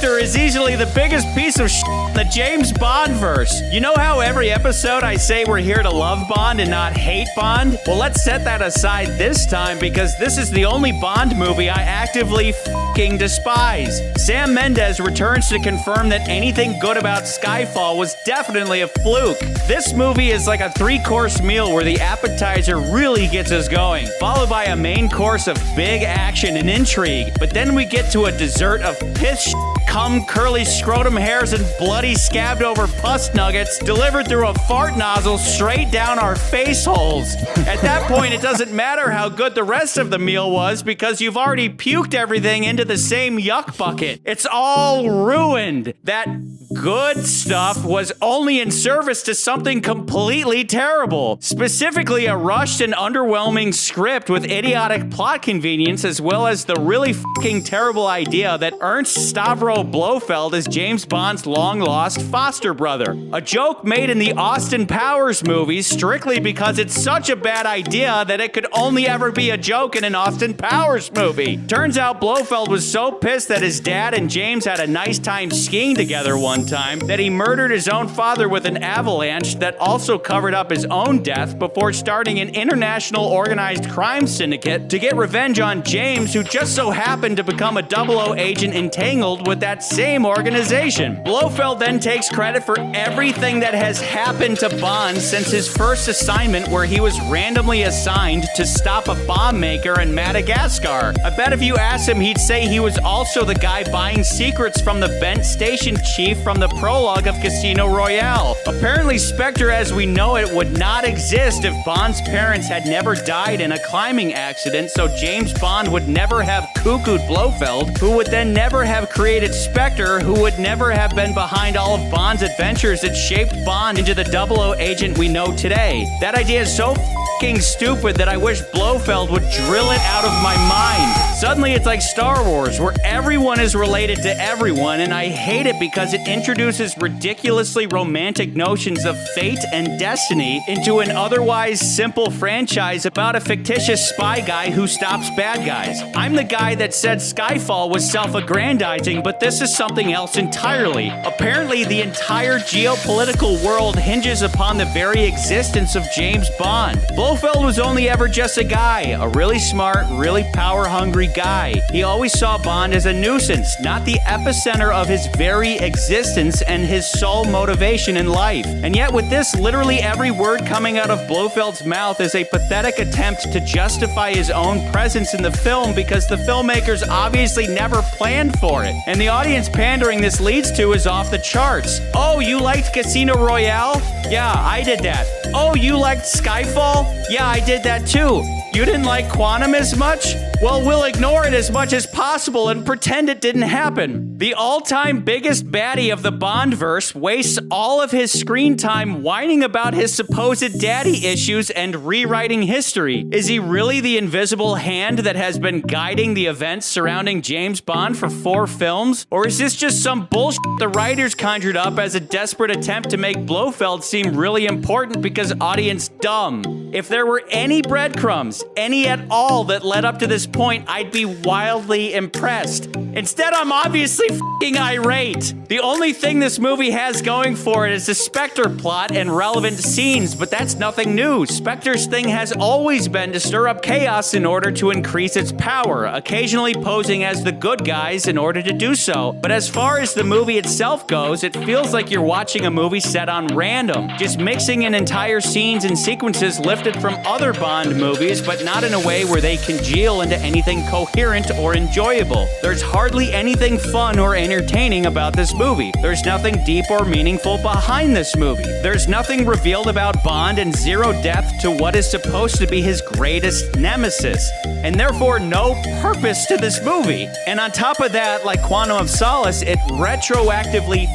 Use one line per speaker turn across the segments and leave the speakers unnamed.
SPECTRE is easily the biggest piece of shit in the James Bond verse. You know how every episode I say we're here to love Bond and not hate Bond? Well, let's set that aside this time because this is the only Bond movie I actively f***ing despise. Sam Mendes returns to confirm that anything good about Skyfall was definitely a fluke. This movie is like a 3-course meal where the appetizer really gets us going, followed by a main course of big action and intrigue. But then we get to a dessert of piss, cum, curly scrotum hairs, and bloody scabbed over pus nuggets delivered through a fart nozzle straight down our face holes. At that point, it doesn't matter how good the rest of the meal was because you've already puked everything into the same yuck bucket. It's all ruined. That good stuff was only in service to something completely terrible. Specifically, a rushed and underwhelming script with idiotic plot convenience, as well as the really fucking terrible idea that Ernst Stavro Blofeld is James Bond's long-lost foster brother. A joke made in the Austin Powers movies strictly because it's such a bad idea that it could only ever be a joke in an Austin Powers movie. Turns out Blofeld was so pissed that his dad and James had a nice time skiing together one time that he murdered his own father with an avalanche that also covered up his own death before starting an international organized crime syndicate to get revenge on James, who just so happened to become a 00 agent entangled with that same organization. Blofeld then takes credit for everything that has happened to Bond since his first assignment, where he was randomly assigned to stop a bomb maker in Madagascar. I bet if you asked him, he'd say he was also the guy buying secrets from the bent station chief from the prologue of Casino Royale. Apparently, SPECTRE as we know it would not exist if Bond's parents had never died in a climbing accident, so James Bond would never have cuckooed Blofeld, who would then never have created SPECTRE, who would never have been behind all of Bond's adventures that shaped Bond into the 00 agent we know today. That idea is so f***ing stupid that I wish Blofeld would drill it out of my mind. Suddenly it's like Star Wars, where everyone is related to everyone, and I hate it because it introduces ridiculously romantic notions of fate and destiny into an otherwise simple franchise about a fictitious spy guy who stops bad guys. I'm the guy that said Skyfall was self-aggrandizing, but this is something else entirely. Apparently, the entire geopolitical world hinges upon the very existence of James Bond. Blofeld was only ever just a guy, a really smart, really power-hungry guy. He always saw Bond as a nuisance, not the epicenter of his very existence and his sole motivation in life. And yet with this, literally every word coming out of Blofeld's mouth is a pathetic attempt to justify his own presence in the film because the filmmakers obviously never planned for it. And the audience pandering this leads to is off the charts. Oh, you liked Casino Royale? Yeah, I did that. Oh, you liked Skyfall? Yeah, I did that too. You didn't like Quantum as much? Well, we'll ignore it as much as possible and pretend it didn't happen. The all-time biggest baddie of the Bondverse wastes all of his screen time whining about his supposed daddy issues and rewriting history. Is he really the invisible hand that has been guiding the events surrounding James Bond for 4 films? Or is this just some bullshit the writers conjured up as a desperate attempt to make Blofeld seem really important because audience dumb? If there were any breadcrumbs, any at all, that led up to this point, I'd be wildly impressed. Instead, I'm obviously f***ing irate. The only thing this movie has going for it is the SPECTRE plot and relevant scenes, but that's nothing new. SPECTRE's thing has always been to stir up chaos in order to increase its power, occasionally posing as the good guys in order to do so. But as far as the movie itself goes, it feels like you're watching a movie set on random, just mixing in entire scenes and sequences lifted from other Bond movies, but not in a way where they congeal into anything coherent or enjoyable. There's hardly anything fun or entertaining about this movie. There's nothing deep or meaningful behind this movie. There's nothing revealed about Bond and zero depth to what is supposed to be his greatest nemesis, and therefore no purpose to this movie. And on top of that, like Quantum of Solace, it retroactively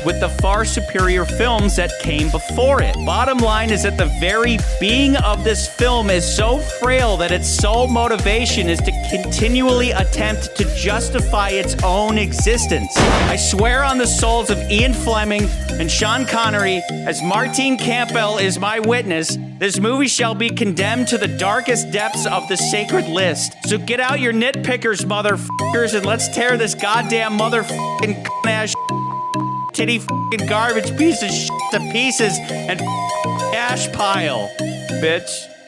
with the far superior films that came before it. Bottom line is that the very being of this film is so frail that its sole motivation is to continually attempt to justify its own existence. I swear on the souls of Ian Fleming and Sean Connery, as Martine Campbell is my witness, this movie shall be condemned to the darkest depths of the sacred list. So get out your nitpickers, motherfuckers, and let's tear this goddamn motherfucking ass titty fucking garbage piece of shit to pieces and ash pile, bitch.